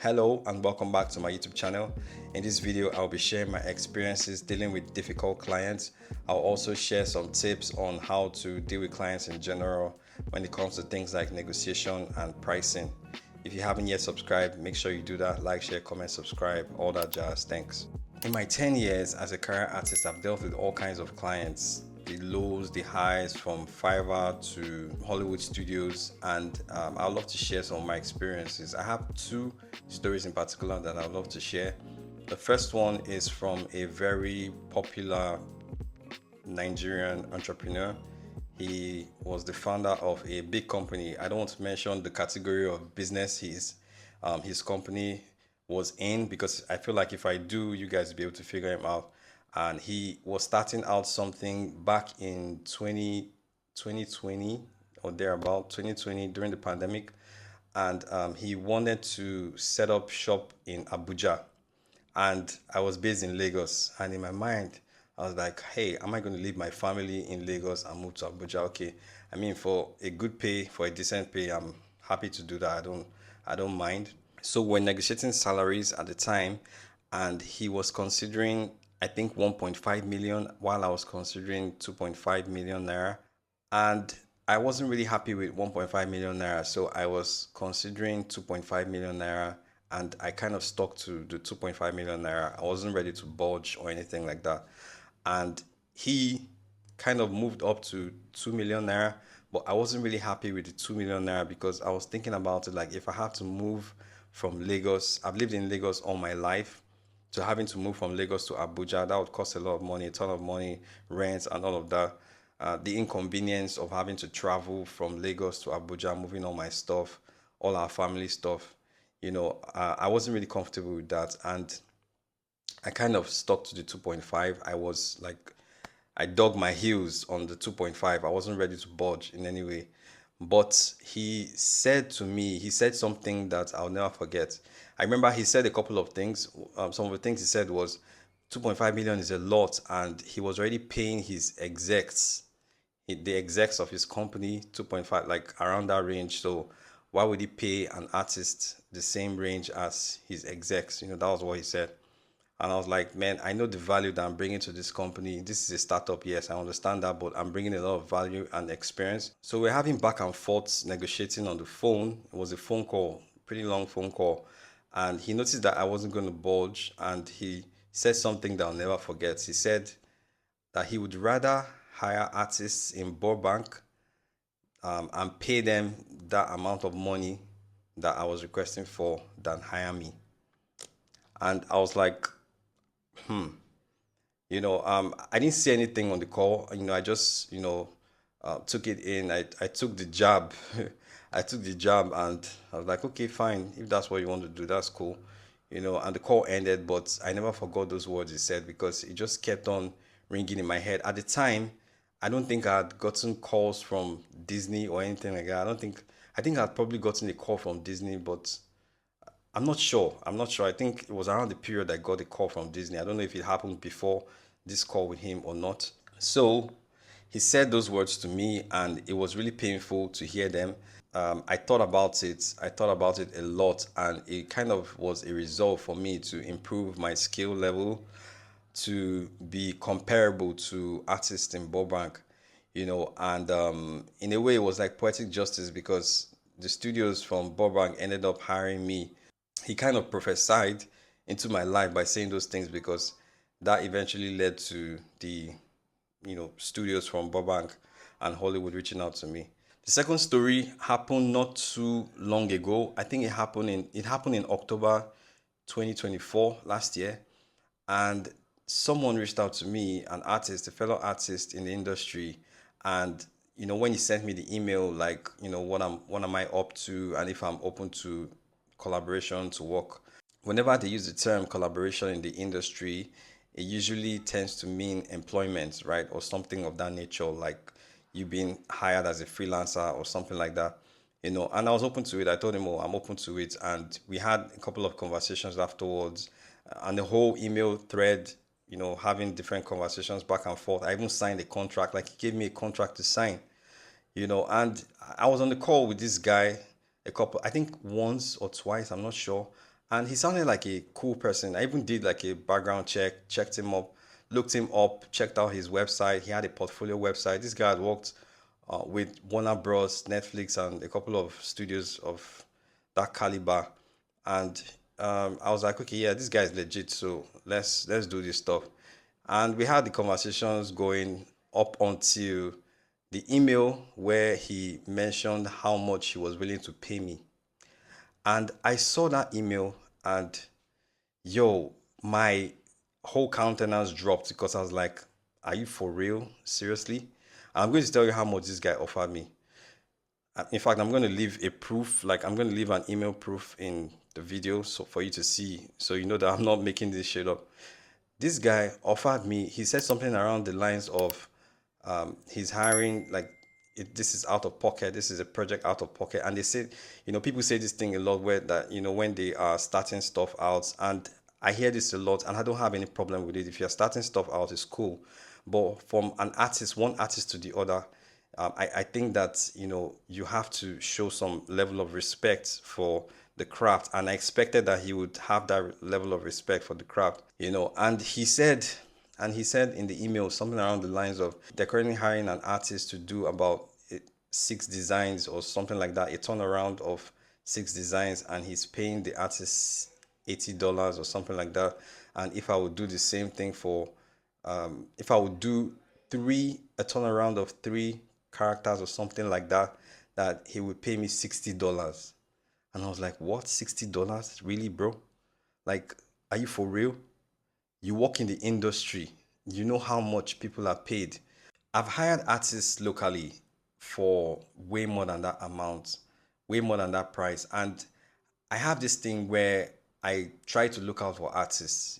Hello and welcome back to my YouTube channel. In this video, I'll be sharing my experiences dealing with difficult clients. I'll also share some tips on how to deal with clients in general when it comes to things like negotiation and pricing. If you haven't yet subscribed, make sure you do that. Like, share, comment, subscribe, all that jazz. Thanks. In my 10 years as a career artist, I've dealt with all kinds of clients, the lows, the highs, from Fiverr to Hollywood studios, and I'd love to share some of my experiences. I have two stories in particular that I'd love to share. The first one is from a very popular Nigerian entrepreneur. He was the founder of a big company. I don't want to mention the category of business his company was in, because I feel like if I do, you guys will be able to figure him out. And he was starting out something back in 2020 or thereabout, 2020 during the pandemic. And he wanted to set up shop in Abuja, and I was based in Lagos. And in my mind, I was like, hey, am I going to leave my family in Lagos and move to Abuja? Okay. I mean, for a good pay, for a decent pay, I'm happy to do that. I don't mind. So we're negotiating salaries at the time, and he was considering, I think, 1.5 million, while I was considering 2.5 million naira. And I wasn't really happy with 1.5 million naira, so I was considering 2.5 million naira, and I kind of stuck to the 2.5 million naira. I wasn't ready to budge or anything like that. And he kind of moved up to 2 million naira, but I wasn't really happy with the 2 million naira, because I was thinking about it like, if I had to move from Lagos, I've lived in Lagos all my life, to having to move from Lagos to Abuja, that would cost a lot of money, a ton of money, rent and all of that. The inconvenience of having to travel from Lagos to Abuja, moving all my stuff, all our family stuff, I wasn't really comfortable with that. And I kind of stuck to the 2.5. I dug my heels on the 2.5. I wasn't ready to budge in any way. But he said something that I'll never forget. I remember he said a couple of things. Some of the things he said was 2.5 million is a lot, and he was already paying his execs, the execs of his company, 2.5, like around that range. So why would he pay an artist the same range as his execs? That was what he said. And I was like, man, I know the value that I'm bringing to this company. This is a startup, yes, I understand that, but I'm bringing a lot of value and experience. So we're having back and forth negotiating on the phone. It was a phone call, pretty long phone call. And he noticed that I wasn't going to budge. And he said something that I'll never forget. He said that he would rather hire artists in Burbank, and pay them that amount of money that I was requesting for, than hire me. And I was like, I didn't see anything on the call. I just, took it in. I took the jab. I took the jab, and I was like, okay, fine. If that's what you want to do, that's cool. And the call ended, but I never forgot those words he said, because it just kept on ringing in my head. At the time, I don't think I had gotten calls from Disney or anything like that. I think I'd probably gotten a call from Disney, but I'm not sure. I'm not sure. I think it was around the period I got a call from Disney. I don't know if it happened before this call with him or not. So he said those words to me, and it was really painful to hear them. I thought about it. I thought about it a lot, and it kind of was a resolve for me to improve my skill level, to be comparable to artists in Burbank, and in a way, it was like poetic justice, because the studios from Burbank ended up hiring me. He kind of prophesied into my life by saying those things, because that eventually led to the studios from Burbank and Hollywood reaching out to me. The second story happened not too long ago. I think it happened in October 2024, last year. And someone reached out to me, an artist, a fellow artist in the industry. And when he sent me the email, like, what am I up to, and if I'm open to collaboration, to work. Whenever they use the term collaboration in the industry, it usually tends to mean employment, right? Or something of that nature, like you being hired as a freelancer or something like that. And I was open to it. I told him, oh, I'm open to it. And we had a couple of conversations afterwards, and the whole email thread, having different conversations back and forth. I even signed a contract, like he gave me a contract to sign, and I was on the call with this guy I think once or twice, I'm not sure. And he sounded like a cool person. I even did like a background check, checked him up, looked him up, checked out his website. He had a portfolio website. This guy had worked with Warner Bros, Netflix, and a couple of studios of that caliber. And I was like, okay, yeah, this guy is legit. So let's do this stuff. And we had the conversations going up until the email where he mentioned how much he was willing to pay me. And I saw that email, and yo, my whole countenance dropped because I was like, are you for real? Seriously? I'm going to tell you how much this guy offered me. In fact, I'm going to leave a proof, like I'm going to leave an email proof in the video so for you to see, so you know that I'm not making this shit up. This guy offered me, he said something around the lines of he's hiring, like, this is out of pocket, this is a project out of pocket. And they said, people say this thing a lot where that, when they are starting stuff out, and I hear this a lot, and I don't have any problem with it. If you're starting stuff out, it's cool. But from an artist, one artist to the other, I think that you have to show some level of respect for the craft, and I expected that he would have that level of respect for the craft. And he said in the email something around the lines of they're currently hiring an artist to do about 6 designs or something like that, a turnaround of 6 designs, and he's paying the artist $80 or something like that. And if I would do the same thing for, if I would do a turnaround of 3 characters or something like that, that he would pay me $60. And I was like, what? $60? Really, bro? Like, are you for real? You work in the industry, you know how much people are paid. I've hired artists locally for way more than that amount, way more than that price. And I have this thing where I try to look out for artists.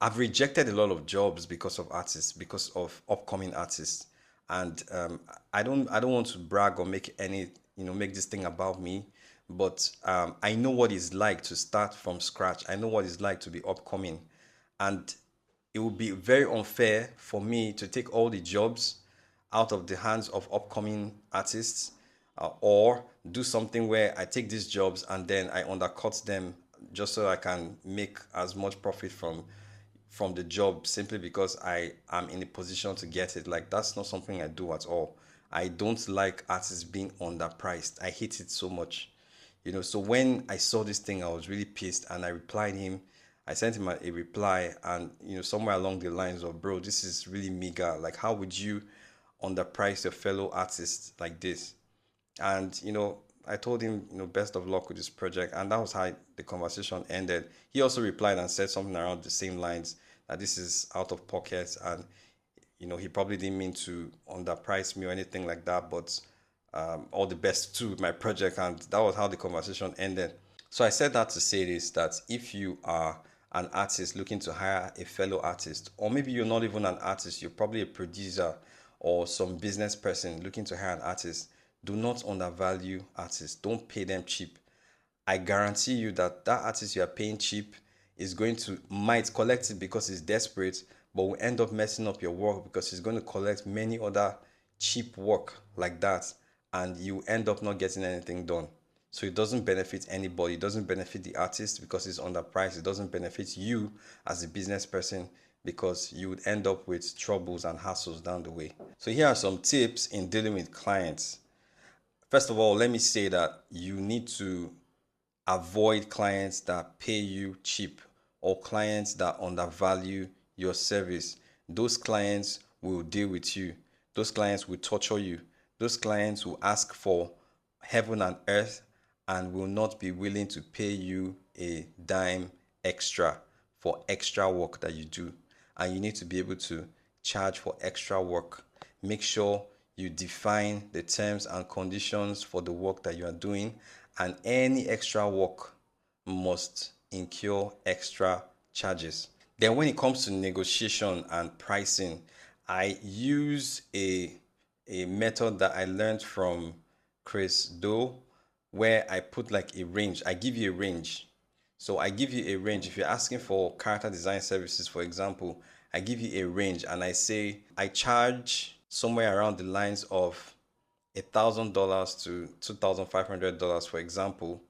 I've rejected a lot of jobs because of artists, because of upcoming artists. And I don't want to brag or make this thing about me, but I know what it's like to start from scratch. I know what it's like to be upcoming. And it would be very unfair for me to take all the jobs out of the hands of upcoming artists, or do something where I take these jobs and then I undercut them just so I can make as much profit from the job, simply because I am in a position to get it. Like, that's not something I do at all. I don't like artists being underpriced. I hate it so much. So when I saw this thing, I was really pissed, and I replied him. I sent him a reply, and somewhere along the lines of, bro, this is really meager. Like, how would you underprice your fellow artists like this? And I told him, best of luck with this project, and that was how the conversation ended. He also replied and said something around the same lines, that this is out of pocket, and he probably didn't mean to underprice me or anything like that, but all the best to my project. And that was how the conversation ended. So I said that to say this, that if you are an artist looking to hire a fellow artist, or maybe you're not even an artist, you're probably a producer or some business person looking to hire an artist, do not undervalue artists. Don't pay them cheap. I guarantee you that that artist you are paying cheap is going to might collect it because he's desperate, but will end up messing up your work because he's going to collect many other cheap work like that, and you end up not getting anything done. So it doesn't benefit anybody. It doesn't benefit the artist because it's underpriced. It doesn't benefit you as a business person because you would end up with troubles and hassles down the way. So here are some tips in dealing with clients. First of all, let me say that you need to avoid clients that pay you cheap or clients that undervalue your service. Those clients will deal with you. Those clients will torture you. Those clients will ask for heaven and earth and will not be willing to pay you a dime extra for extra work that you do. And you need to be able to charge for extra work. Make sure you define the terms and conditions for the work that you are doing, and any extra work must incur extra charges. Then when it comes to negotiation and pricing, I use a method that I learned from Chris Do, where I put like a range. I give you a range. So I give you a range. If you're asking for character design services, for example, I give you a range and I say I charge somewhere around the lines of $1,000 to $2,500, for example.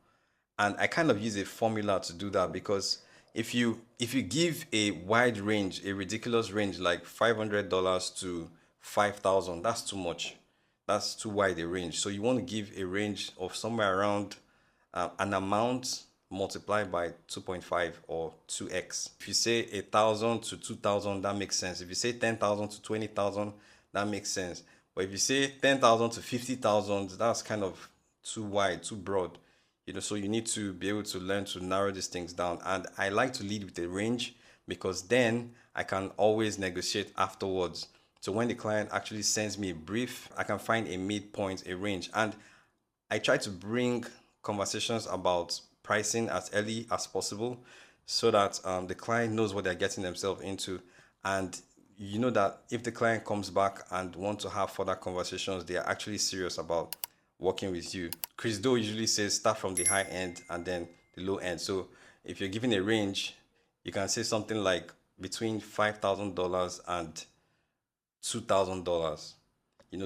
And I kind of use a formula to do that, because if you give a wide range, a ridiculous range like $500 to 5,000, that's too much. That's too wide a range. So you want to give a range of somewhere around an amount multiplied by 2.5 or 2x. If you say 1,000 to 2,000, that makes sense. If you say 10,000 to 20,000, that makes sense. But if you say 10,000 to 50,000, that's kind of too wide, too broad. So you need to be able to learn to narrow these things down. And I like to lead with a range, because then I can always negotiate afterwards. So when the client actually sends me a brief, I can find a midpoint, a range. And I try to bring conversations about pricing as early as possible, so that the client knows what they're getting themselves into. And you know that if the client comes back and want to have further conversations, they are actually serious about working with you. Chris Do usually says start from the high end and then the low end. So if you're giving a range, you can say something like between $5,000 and $2,000.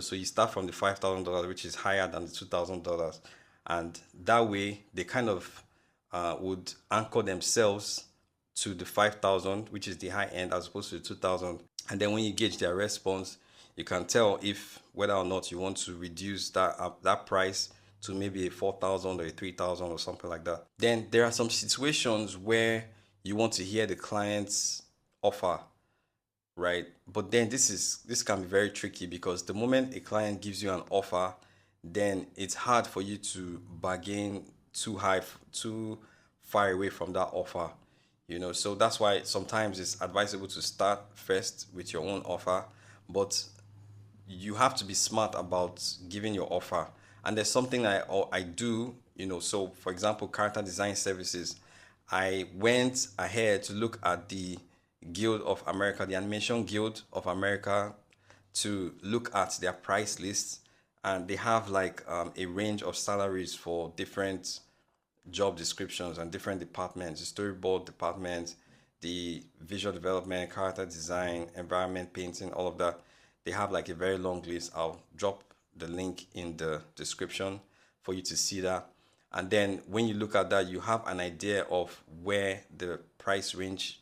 So you start from the $5,000, which is higher than the $2,000, and that way they kind of would anchor themselves to the 5,000, which is the high end, as opposed to the 2,000. And then when you gauge their response, you can tell if whether or not you want to reduce that price to maybe a 4,000 or a 3,000 or something like that. Then there are some situations where you want to hear the client's offer, right? But then this can be very tricky, because the moment a client gives you an offer, then it's hard for you to bargain too high, too far away from that offer. So that's why sometimes it's advisable to start first with your own offer, but you have to be smart about giving your offer. And there's something I do, so for example, character design services, I went ahead to look at the Guild of America, the Animation Guild of America, to look at their price lists. And they have like a range of salaries for different job descriptions and different departments: the storyboard department, the visual development, character design, environment painting, all of that. They have like a very long list. I'll drop the link in the description for you to see that. And then when you look at that, you have an idea of where the price range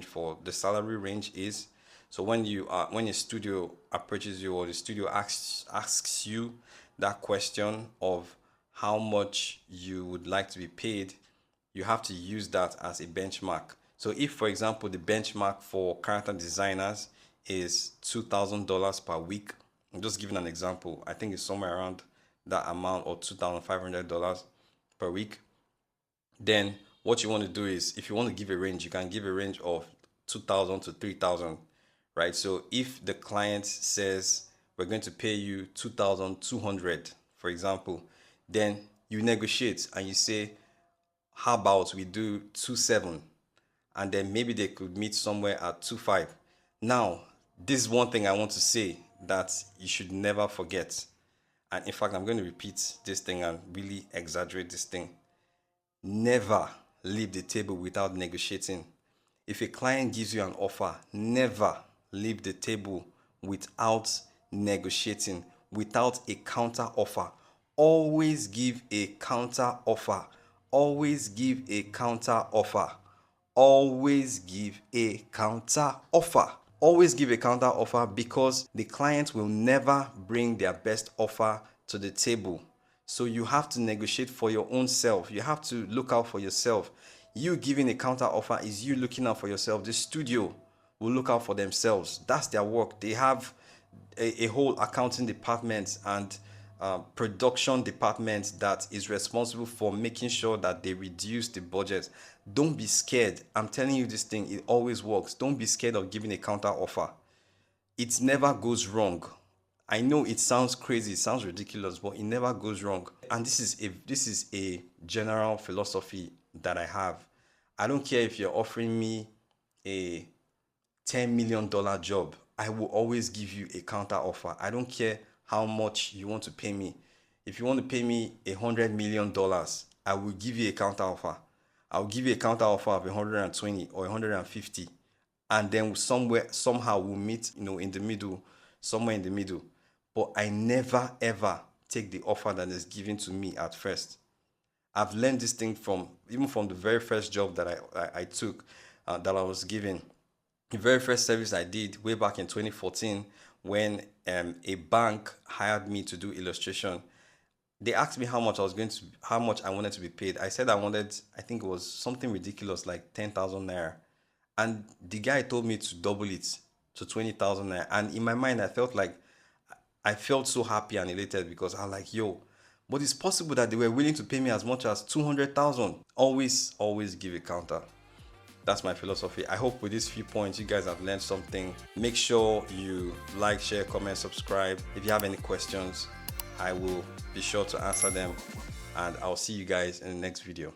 for the salary range is. So when a studio approaches you, or the studio asks you that question of how much you would like to be paid, you have to use that as a benchmark. So if, for example, the benchmark for character designers is $2,000 per week, I'm just giving an example, I think it's somewhere around that amount, or $2,500 per week, then what you want to do is, if you want to give a range, you can give a range of 2,000 to 3,000, right? So if the client says we're going to pay you 2,200, for example, then you negotiate and you say, how about we do 2,700, and then maybe they could meet somewhere at 2,500. Now, this is one thing I want to say that you should never forget. And in fact, I'm going to repeat this thing and really exaggerate this thing. Never leave the table without negotiating. If a client gives you an offer, never leave the table without negotiating, without a counter offer. Always give a counter offer. Always give a counter offer. Always give a counter offer. Always give a counter offer, because the client will never bring their best offer to the table. So you have to negotiate for your own self. You have to look out for yourself. You giving a counter offer is you looking out for yourself. The studio will look out for themselves. That's their work. They have a whole accounting department and production department that is responsible for making sure that they reduce the budget. Don't be scared. I'm telling you this thing, it always works. Don't be scared of giving a counter offer. It never goes wrong. I know it sounds crazy, it sounds ridiculous, but it never goes wrong. And this is a general philosophy that I have. I don't care if you're offering me a $10 million job. I will always give you a counter offer. I don't care how much you want to pay me. If you want to pay me $100 million, I will give you a counter offer. I'll give you a counter offer of 120 or 150, and then somehow we'll meet, in the middle, somewhere in the middle. But I never ever take the offer that is given to me at first. I've learned this thing from even from the very first job that I took, that I was given. The very first service I did way back in 2014, when a bank hired me to do illustration. They asked me how much I wanted to be paid. I said I think it was something ridiculous like 10,000 naira, and the guy told me to double it to 20,000 naira. And in my mind, I felt so happy and elated because I'm like, yo, but it's possible that they were willing to pay me as much as 200,000. Always give a counter. That's my philosophy. I hope with these few points you guys have learned something. Make sure you like, share, comment, subscribe. If you have any questions, I will be sure to answer them, and I'll see you guys in the next video.